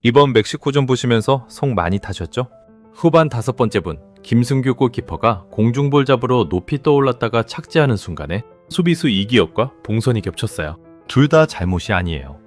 이번 멕시코전 보시면서 속 많이 타셨죠? 후반 5번째 분, 김승규 골키퍼가 공중볼 잡으러 높이 떠올랐다가 착지하는 순간에 수비수 이기혁과 봉선이 겹쳤어요. 둘 다 잘못이 아니에요.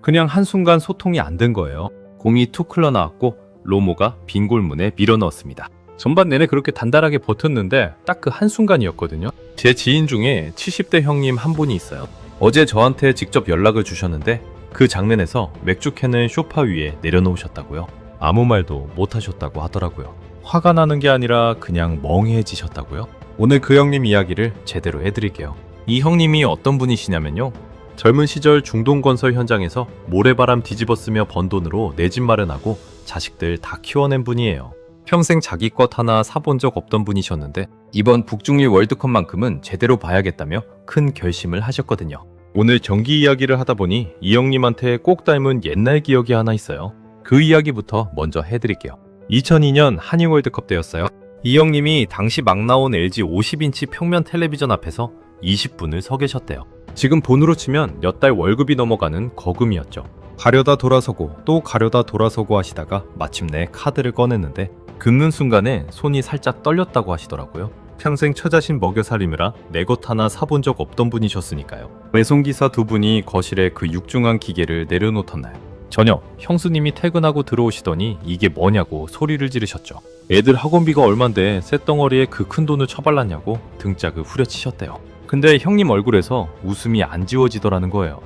그냥 한순간 소통이 안 된 거예요. 공이 툭 흘러나왔고 로모가 빈 골문에 밀어넣었습니다. 전반 내내 그렇게 단단하게 버텼는데 딱 그 한순간이었거든요. 제 지인 중에 70대 형님 한 분이 있어요. 어제 저한테 직접 연락을 주셨는데 그 장면에서 맥주캔을 소파 위에 내려놓으셨다고요. 아무 말도 못하셨다고 하더라고요. 화가 나는 게 아니라 그냥 멍해지셨다고요. 오늘 그 형님 이야기를 제대로 해드릴게요. 이 형님이 어떤 분이시냐면요. 젊은 시절 중동건설 현장에서 모래바람 뒤집어쓰며 번 돈으로 내 집 마련하고 자식들 다 키워낸 분이에요. 평생 자기 것 하나 사본 적 없던 분이셨는데 이번 북중미 월드컵만큼은 제대로 봐야겠다며 큰 결심을 하셨거든요. 오늘 경기 이야기를 하다 보니 이 형님한테 꼭 닮은 옛날 기억이 하나 있어요. 그 이야기부터 먼저 해드릴게요. 2002년 한일 월드컵 때였어요. 이 형님이 당시 막 나온 LG 50인치 평면 텔레비전 앞에서 20분을 서 계셨대요. 지금 돈으로 치면 몇 달 월급이 넘어가는 거금이었죠. 가려다 돌아서고 또 가려다 돌아서고 하시다가 마침내 카드를 꺼냈는데 긁는 순간에 손이 살짝 떨렸다고 하시더라고요. 평생 처자신 먹여 살리느라 내 것 하나 사본 적 없던 분이셨으니까요. 외송기사 두 분이 거실에 그 육중한 기계를 내려놓던 날, 저녁 형수님이 퇴근하고 들어오시더니 이게 뭐냐고 소리를 지르셨죠. 애들 학원비가 얼만데 쇳덩어리에 그 큰 돈을 처발랐냐고 등짝을 후려치셨대요. 근데 형님 얼굴에서 웃음이 안 지워지더라는 거예요.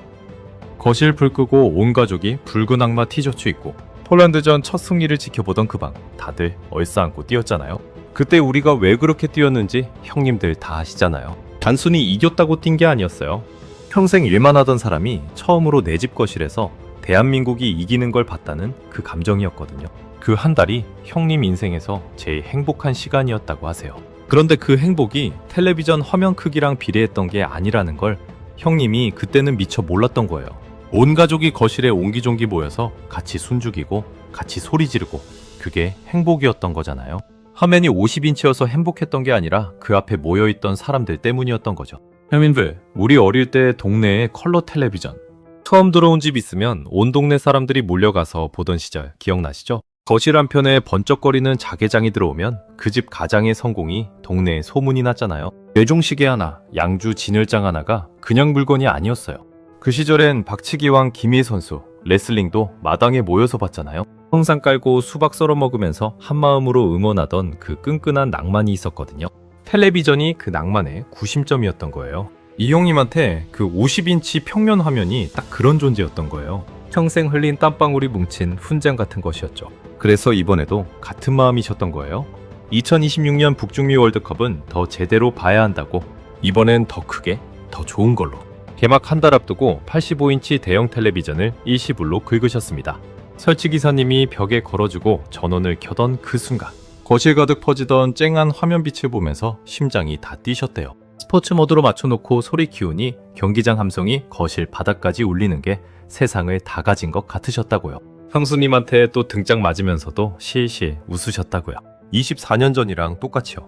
거실 불 끄고 온 가족이 붉은 악마 티셔츠 입고 폴란드전 첫 승리를 지켜보던 그 방, 다들 얼싸안고 뛰었잖아요. 그때 우리가 왜 그렇게 뛰었는지 형님들 다 아시잖아요. 단순히 이겼다고 뛴 게 아니었어요. 평생 일만 하던 사람이 처음으로 내 집 거실에서 대한민국이 이기는 걸 봤다는 그 감정이었거든요. 그 한 달이 형님 인생에서 제일 행복한 시간이었다고 하세요. 그런데 그 행복이 텔레비전 화면 크기랑 비례했던 게 아니라는 걸 형님이 그때는 미처 몰랐던 거예요. 온 가족이 거실에 옹기종기 모여서 같이 숨죽이고 같이 소리 지르고 그게 행복이었던 거잖아요. 화면이 50인치여서 행복했던 게 아니라 그 앞에 모여있던 사람들 때문이었던 거죠. 형님들, 우리 어릴 때 동네에 컬러 텔레비전 처음 들어온 집 있으면 온 동네 사람들이 몰려가서 보던 시절 기억나시죠? 거실 한편에 번쩍거리는 자개장이 들어오면 그 집 가장의 성공이 동네에 소문이 났잖아요. 뇌종시계 하나, 양주 진열장 하나가 그냥 물건이 아니었어요. 그 시절엔 박치기왕 김희 선수, 레슬링도 마당에 모여서 봤잖아요. 홍상 깔고 수박 썰어 먹으면서 한마음으로 응원하던 그 끈끈한 낭만이 있었거든요. 텔레비전이 그 낭만의 구심점이었던 거예요. 이 형님한테 그 50인치 평면 화면이 딱 그런 존재였던 거예요. 평생 흘린 땀방울이 뭉친 훈장 같은 것이었죠. 그래서 이번에도 같은 마음이셨던 거예요. 2026년 북중미 월드컵은 더 제대로 봐야 한다고 이번엔 더 크게, 더 좋은 걸로 개막 한 달 앞두고 85인치 대형 텔레비전을 일시불로 긁으셨습니다. 설치기사님이 벽에 걸어주고 전원을 켜던 그 순간 거실 가득 퍼지던 쨍한 화면빛을 보면서 심장이 다 뛰셨대요. 스포츠 모드로 맞춰놓고 소리 키우니 경기장 함성이 거실 바닥까지 울리는 게 세상을 다 가진 것 같으셨다고요. 형수님한테 또 등짝 맞으면서도 실실 웃으셨다고요. 24년 전이랑 똑같이요.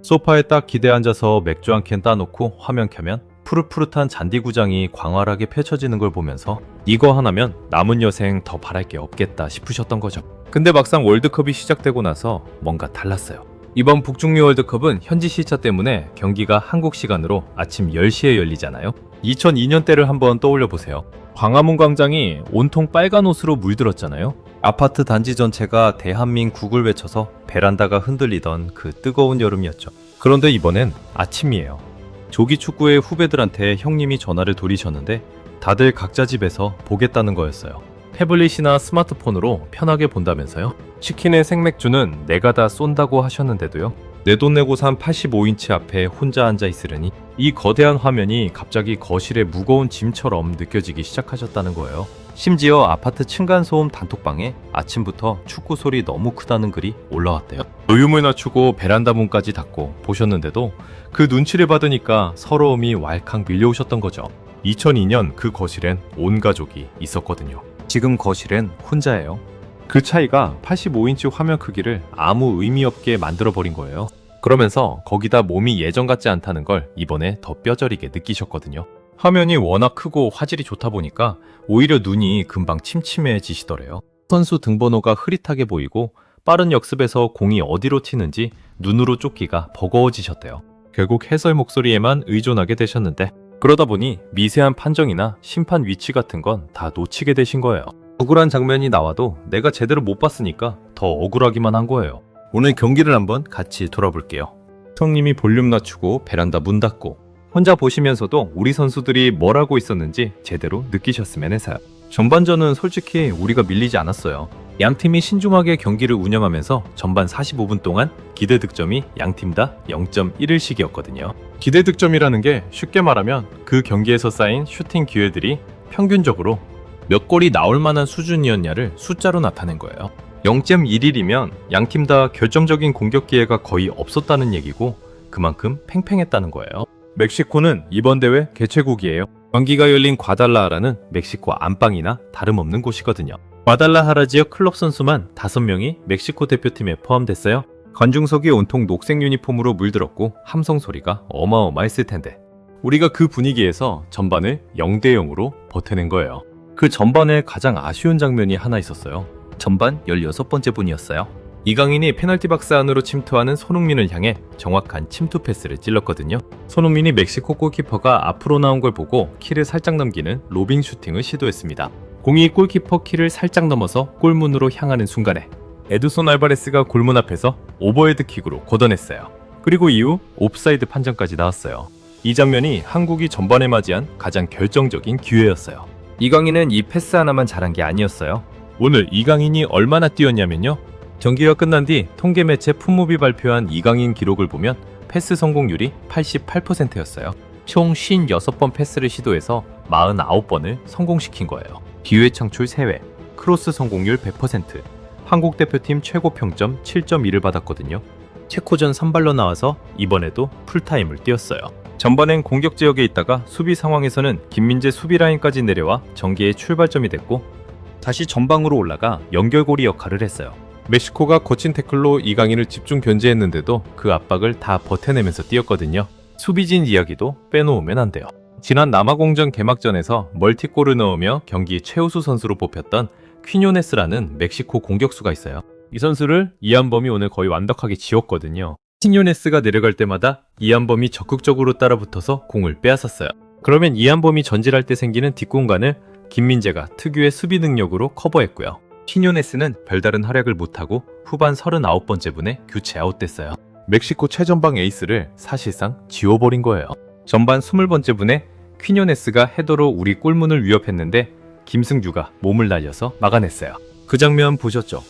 소파에 딱 기대 앉아서 맥주 한 캔 따놓고 화면 켜면 푸릇푸릇한 잔디구장이 광활하게 펼쳐지는 걸 보면서 이거 하나면 남은 여생 더 바랄 게 없겠다 싶으셨던 거죠. 근데 막상 월드컵이 시작되고 나서 뭔가 달랐어요. 이번 북중미 월드컵은 현지 시차 때문에 경기가 한국 시간으로 아침 10시에 열리잖아요. 2002년 때를 한번 떠올려 보세요. 광화문 광장이 온통 빨간 옷으로 물들었잖아요. 아파트 단지 전체가 대한민국을 외쳐서 베란다가 흔들리던 그 뜨거운 여름이었죠. 그런데 이번엔 아침이에요. 조기 축구의 후배들한테 형님이 전화를 돌리셨는데 다들 각자 집에서 보겠다는 거였어요. 태블릿이나 스마트폰으로 편하게 본다면서요? 치킨의 생맥주는 내가 다 쏜다고 하셨는데도요. 내 돈 내고 산 85인치 앞에 혼자 앉아 있으려니 이 거대한 화면이 갑자기 거실의 무거운 짐처럼 느껴지기 시작하셨다는 거예요. 심지어 아파트 층간소음 단톡방에 아침부터 축구 소리 너무 크다는 글이 올라왔대요. 볼륨을 낮추고 베란다 문까지 닫고 보셨는데도 그 눈치를 받으니까 서러움이 왈칵 밀려오셨던 거죠. 2002년 그 거실엔 온 가족이 있었거든요. 지금 거실엔 혼자예요. 그 차이가 85인치 화면 크기를 아무 의미 없게 만들어버린 거예요. 그러면서 거기다 몸이 예전 같지 않다는 걸 이번에 더 뼈저리게 느끼셨거든요. 화면이 워낙 크고 화질이 좋다 보니까 오히려 눈이 금방 침침해지시더래요. 선수 등번호가 흐릿하게 보이고 빠른 역습에서 공이 어디로 튀는지 눈으로 쫓기가 버거워지셨대요. 결국 해설 목소리에만 의존하게 되셨는데 그러다 보니 미세한 판정이나 심판 위치 같은 건 다 놓치게 되신 거예요. 억울한 장면이 나와도 내가 제대로 못 봤으니까 더 억울하기만 한 거예요. 오늘 경기를 한번 같이 돌아볼게요. 형님이 볼륨 낮추고 베란다 문 닫고 혼자 보시면서도 우리 선수들이 뭘 하고 있었는지 제대로 느끼셨으면 해서요. 전반전은 솔직히 우리가 밀리지 않았어요. 양팀이 신중하게 경기를 운영하면서 전반 45분 동안 기대 득점이 양팀 다 0.1일씩이었거든요. 기대 득점이라는 게 쉽게 말하면 그 경기에서 쌓인 슈팅 기회들이 평균적으로 몇 골이 나올 만한 수준이었냐를 숫자로 나타낸 거예요. 0.11이면 양팀 다 결정적인 공격 기회가 거의 없었다는 얘기고 그만큼 팽팽했다는 거예요. 멕시코는 이번 대회 개최국이에요. 경기가 열린 과달라하라는 멕시코 안방이나 다름없는 곳이거든요. 과달라하라 지역 클럽 선수만 5명이 멕시코 대표팀에 포함됐어요. 관중석이 온통 녹색 유니폼으로 물들었고 함성 소리가 어마어마했을 텐데 우리가 그 분위기에서 전반을 0대0으로 버텨낸 거예요. 그 전반에 가장 아쉬운 장면이 하나 있었어요. 전반 16번째 분이었어요. 이강인이 페널티 박스 안으로 침투하는 손흥민을 향해 정확한 침투 패스를 찔렀거든요. 손흥민이 멕시코 골키퍼가 앞으로 나온 걸 보고 키를 살짝 넘기는 로빙 슈팅을 시도했습니다. 공이 골키퍼 키를 살짝 넘어서 골문으로 향하는 순간에 에드손 알바레스가 골문 앞에서 오버헤드 킥으로 걷어냈어요. 그리고 이후 옵사이드 판정까지 나왔어요. 이 장면이 한국이 전반에 맞이한 가장 결정적인 기회였어요. 이강인은 이 패스 하나만 잘한 게 아니었어요. 오늘 이강인이 얼마나 뛰었냐면요. 경기가 끝난 뒤 통계 매체 풋무비 발표한 이강인 기록을 보면 패스 성공률이 88%였어요. 총 56번 패스를 시도해서 49번을 성공시킨 거예요. 기회 창출 3회, 크로스 성공률 100%, 한국 대표팀 최고 평점 7.2를 받았거든요. 체코전 선발로 나와서 이번에도 풀타임을 뛰었어요. 전반엔 공격 지역에 있다가 수비 상황에서는 김민재 수비 라인까지 내려와 전개의 출발점이 됐고 다시 전방으로 올라가 연결고리 역할을 했어요. 멕시코가 거친 태클로 이강인을 집중 견제했는데도 그 압박을 다 버텨내면서 뛰었거든요. 수비진 이야기도 빼놓으면 안 돼요. 지난 남아공전 개막전에서 멀티골을 넣으며 경기 최우수 선수로 뽑혔던 퀴뇨네스라는 멕시코 공격수가 있어요. 이 선수를 이한범이 오늘 거의 완벽하게 지웠거든요. 퀴뇨네스가 내려갈 때마다 이한범이 적극적으로 따라붙어서 공을 빼앗았어요. 그러면 이한범이 전진할 때 생기는 뒷공간을 김민재가 특유의 수비 능력으로 커버했고요. 퀴뇨네스는 별다른 활약을 못하고 후반 39번째 분에 교체 아웃됐어요. 멕시코 최전방 에이스를 사실상 지워버린 거예요. 전반 20번째 분에 퀴뇨네스가 헤더로 우리 골문을 위협했는데 김승규가 몸을 날려서 막아냈어요. 그 장면 보셨죠?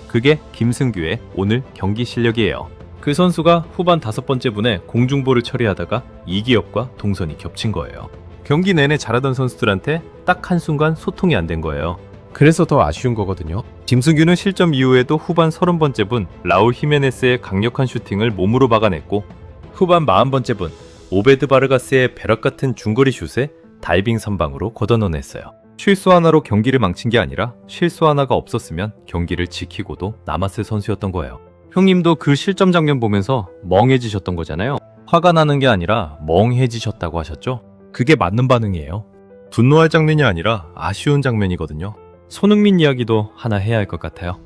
그게 김승규의 오늘 경기 실력이에요. 그 선수가 후반 5번째 분에 공중볼을 처리하다가 이기혁과 동선이 겹친 거예요. 경기 내내 잘하던 선수들한테 딱 한순간 소통이 안 된 거예요. 그래서 더 아쉬운 거거든요. 김승규는 실점 이후에도 후반 30번째 분 라울 히메네스의 강력한 슈팅을 몸으로 막아냈고 후반 40번째 분 오베드 바르가스의 벼락 같은 중거리 슛에 다이빙 선방으로 걷어넣어냈어요. 실수 하나로 경기를 망친 게 아니라 실수 하나가 없었으면 경기를 지키고도 남았을 선수였던 거예요. 형님도 그 실점 장면 보면서 멍해지셨던 거잖아요. 화가 나는 게 아니라 멍해지셨다고 하셨죠? 그게 맞는 반응이에요. 분노할 장면이 아니라 아쉬운 장면이거든요. 손흥민 이야기도 하나 해야 할 것 같아요.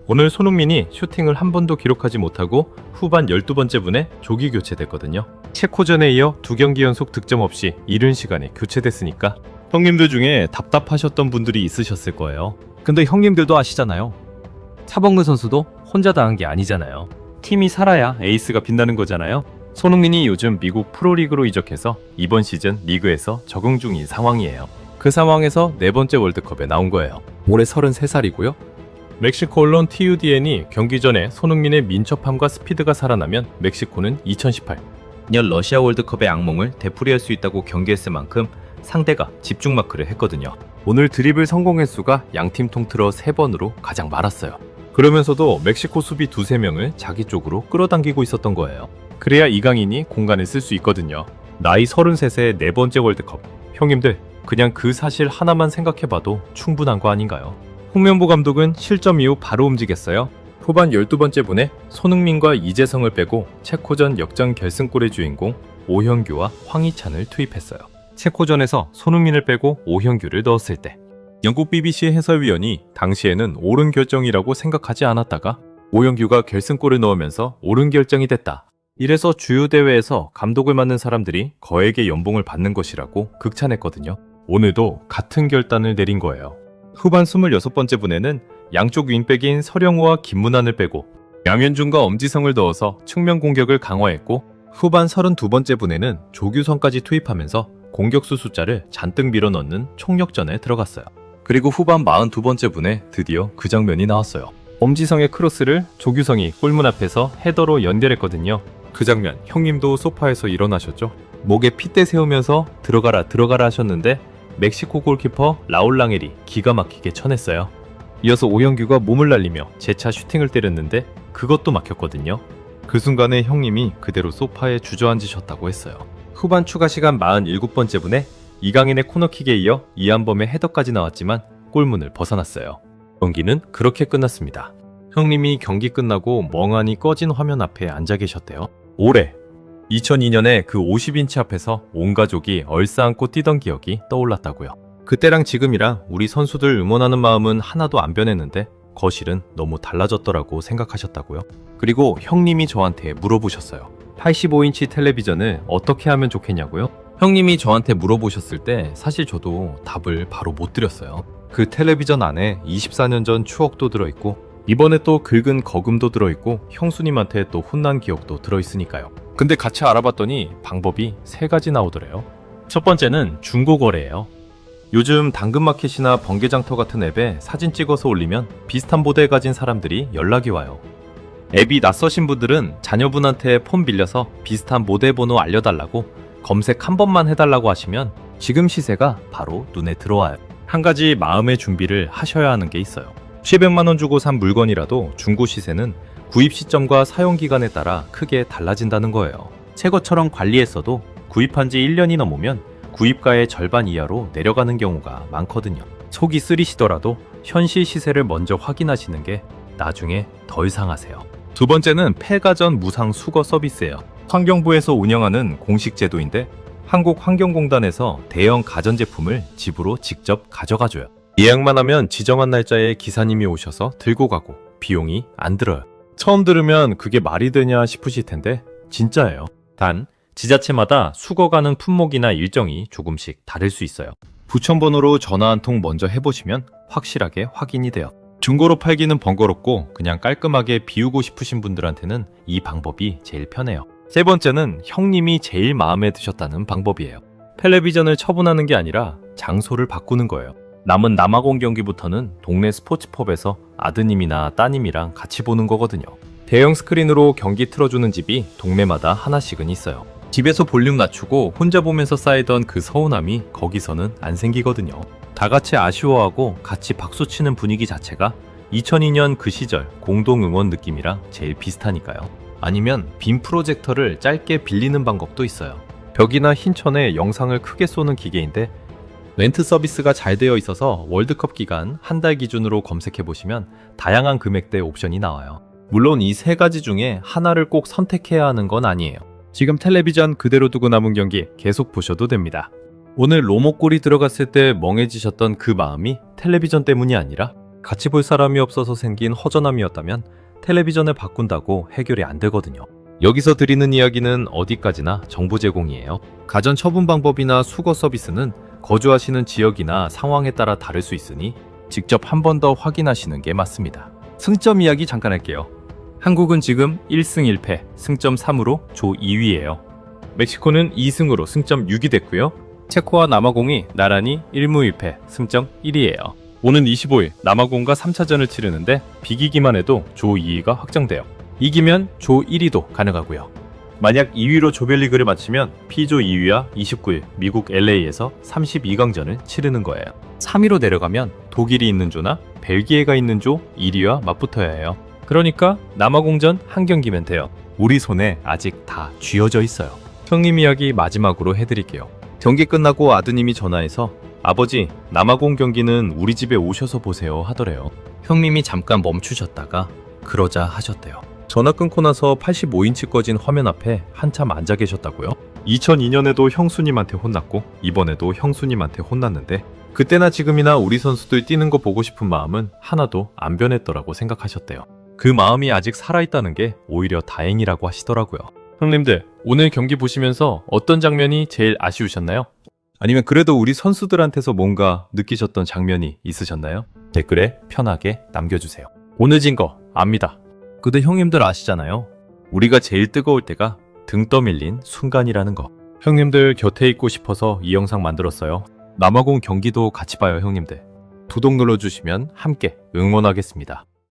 오늘 손흥민이 슈팅을 한 번도 기록하지 못하고 후반 12번째 분에 조기 교체됐거든요. 체코전에 이어 2경기 연속 득점 없이 이른 시간에 교체됐으니까 형님들 중에 답답하셨던 분들이 있으셨을 거예요. 근데 형님들도 아시잖아요. 차범근 선수도 혼자 당한 게 아니잖아요. 팀이 살아야 에이스가 빛나는 거잖아요. 손흥민이 요즘 미국 프로리그로 이적해서 이번 시즌 리그에서 적응 중인 상황이에요. 그 상황에서 4번째 월드컵에 나온 거예요. 올해 33살이고요. 멕시코 언론 TUDN이 경기 전에 손흥민의 민첩함과 스피드가 살아나면 멕시코는 2018년 러시아 월드컵의 악몽을 되풀이할 수 있다고 경기했을 만큼 상대가 집중 마크를 했거든요. 오늘 드리블 성공 횟수가 양팀 통틀어 3번으로 가장 많았어요. 그러면서도 멕시코 수비 2-3명을 자기 쪽으로 끌어당기고 있었던 거예요. 그래야 이강인이 공간을 쓸 수 있거든요. 나이 33세 4번째 월드컵. 형님들 그냥 그 사실 하나만 생각해봐도 충분한 거 아닌가요? 홍명보 감독은 실점 이후 바로 움직였어요. 후반 12번째 분에 손흥민과 이재성을 빼고 체코전 역전 결승골의 주인공 오현규와 황희찬을 투입했어요. 체코전에서 손흥민을 빼고 오현규를 넣었을 때 영국 BBC 해설위원이 당시에는 옳은 결정이라고 생각하지 않았다가 오영규가 결승골을 넣으면서 옳은 결정이 됐다. 이래서 주요 대회에서 감독을 맡는 사람들이 거액의 연봉을 받는 것이라고 극찬했거든요. 오늘도 같은 결단을 내린 거예요. 후반 26번째 분에는 양쪽 윙백인 서령우와 김문환을 빼고 양현준과 엄지성을 넣어서 측면 공격을 강화했고, 후반 32번째 분에는 조규성까지 투입하면서 공격수 숫자를 잔뜩 밀어넣는 총력전에 들어갔어요. 그리고 후반 42번째 분에 드디어 그 장면이 나왔어요. 엄지성의 크로스를 조규성이 골문 앞에서 헤더로 연결했거든요. 그 장면 형님도 소파에서 일어나셨죠? 목에 핏대 세우면서 들어가라 하셨는데 멕시코 골키퍼 라울 랑헬이 기가 막히게 쳐냈어요. 이어서 오영규가 몸을 날리며 재차 슈팅을 때렸는데 그것도 막혔거든요. 그 순간에 형님이 그대로 소파에 주저앉으셨다고 했어요. 후반 추가 시간 47번째 분에 이강인의 코너킥에 이어 이한범의 헤더까지 나왔지만 골문을 벗어났어요. 경기는 그렇게 끝났습니다. 형님이 경기 끝나고 멍하니 꺼진 화면 앞에 앉아 계셨대요. 올해 2002년에 그 50인치 앞에서 온 가족이 얼싸안고 뛰던 기억이 떠올랐다고요. 그때랑 지금이랑 우리 선수들 응원하는 마음은 하나도 안 변했는데 거실은 너무 달라졌더라고 생각하셨다고요. 그리고 형님이 저한테 물어보셨어요. 85인치 텔레비전을 어떻게 하면 좋겠냐고요? 형님이 저한테 물어보셨을 때 사실 저도 답을 바로 못 드렸어요. 그 텔레비전 안에 24년 전 추억도 들어있고 이번에 또 긁은 거금도 들어있고 형수님한테 또 혼난 기억도 들어있으니까요. 근데 같이 알아봤더니 방법이 3가지 나오더래요. 첫 번째는 중고거래예요. 요즘 당근마켓이나 번개장터 같은 앱에 사진 찍어서 올리면 비슷한 모델 가진 사람들이 연락이 와요. 앱이 낯서신 분들은 자녀분한테 폰 빌려서 비슷한 모델 번호 알려달라고 검색 한 번만 해달라고 하시면 지금 시세가 바로 눈에 들어와요. 한 가지 마음의 준비를 하셔야 하는 게 있어요. 700만 원 주고 산 물건이라도 중고 시세는 구입 시점과 사용 기간에 따라 크게 달라진다는 거예요. 새 것처럼 관리했어도 구입한 지 1년이 넘으면 구입가의 절반 이하로 내려가는 경우가 많거든요. 속이 쓰리시더라도 현실 시세를 먼저 확인하시는 게 나중에 덜 상하세요. 두 번째는 폐가전 무상 수거 서비스예요. 환경부에서 운영하는 공식 제도인데 한국환경공단에서 대형 가전제품을 집으로 직접 가져가줘요. 예약만 하면 지정한 날짜에 기사님이 오셔서 들고 가고 비용이 안 들어요. 처음 들으면 그게 말이 되냐 싶으실 텐데 진짜예요. 단 지자체마다 수거 가능 품목이나 일정이 조금씩 다를 수 있어요. 부천번호로 전화 한 통 먼저 해보시면 확실하게 확인이 돼요. 중고로 팔기는 번거롭고 그냥 깔끔하게 비우고 싶으신 분들한테는 이 방법이 제일 편해요. 세 번째는 형님이 제일 마음에 드셨다는 방법이에요. 텔레비전을 처분하는 게 아니라 장소를 바꾸는 거예요. 남은 남아공 경기부터는 동네 스포츠펍에서 아드님이나 따님이랑 같이 보는 거거든요. 대형 스크린으로 경기 틀어주는 집이 동네마다 하나씩은 있어요. 집에서 볼륨 낮추고 혼자 보면서 쌓이던 그 서운함이 거기서는 안 생기거든요. 다 같이 아쉬워하고 같이 박수치는 분위기 자체가 2002년 그 시절 공동응원 느낌이랑 제일 비슷하니까요. 아니면 빔 프로젝터를 짧게 빌리는 방법도 있어요. 벽이나 흰천에 영상을 크게 쏘는 기계인데 렌트 서비스가 잘 되어 있어서 월드컵 기간 한 달 기준으로 검색해보시면 다양한 금액대 옵션이 나와요. 물론 이 3가지 중에 하나를 꼭 선택해야 하는 건 아니에요. 지금 텔레비전 그대로 두고 남은 경기 계속 보셔도 됩니다. 오늘 로모골이 들어갔을 때 멍해지셨던 그 마음이 텔레비전 때문이 아니라 같이 볼 사람이 없어서 생긴 허전함이었다면 텔레비전을 바꾼다고 해결이 안 되거든요. 여기서 드리는 이야기는 어디까지나 정보 제공이에요. 가전 처분 방법이나 수거 서비스는 거주하시는 지역이나 상황에 따라 다를 수 있으니 직접 한 번 더 확인하시는 게 맞습니다. 승점 이야기 잠깐 할게요. 한국은 지금 1승 1패, 승점 3으로 조 2위예요. 멕시코는 2승으로 승점 6이 됐고요. 체코와 남아공이 나란히 1무 1패, 승점 1위예요. 오는 25일 남아공과 3차전을 치르는데 비기기만 해도 조 2위가 확정돼요. 이기면 조 1위도 가능하고요. 만약 2위로 조별리그를 마치면 P조 2위와 29일 미국 LA에서 32강전을 치르는 거예요. 3위로 내려가면 독일이 있는 조나 벨기에가 있는 조 1위와 맞붙어야 해요. 그러니까 남아공전 한 경기면 돼요. 우리 손에 아직 다 쥐어져 있어요. 형님 이야기 마지막으로 해드릴게요. 경기 끝나고 아드님이 전화해서 아버지, 남아공 경기는 우리 집에 오셔서 보세요 하더래요. 형님이 잠깐 멈추셨다가 그러자 하셨대요. 전화 끊고 나서 85인치 꺼진 화면 앞에 한참 앉아 계셨다고요? 2002년에도 형수님한테 혼났고 이번에도 형수님한테 혼났는데 그때나 지금이나 우리 선수들 뛰는 거 보고 싶은 마음은 하나도 안 변했더라고 생각하셨대요. 그 마음이 아직 살아있다는 게 오히려 다행이라고 하시더라고요. 형님들, 오늘 경기 보시면서 어떤 장면이 제일 아쉬우셨나요? 아니면 그래도 우리 선수들한테서 뭔가 느끼셨던 장면이 있으셨나요? 댓글에 편하게 남겨주세요. 오늘 진 거 압니다. 근데 형님들 아시잖아요. 우리가 제일 뜨거울 때가 등 떠밀린 순간이라는 거. 형님들 곁에 있고 싶어서 이 영상 만들었어요. 남아공 경기도 같이 봐요, 형님들. 구독 눌러주시면 함께 응원하겠습니다.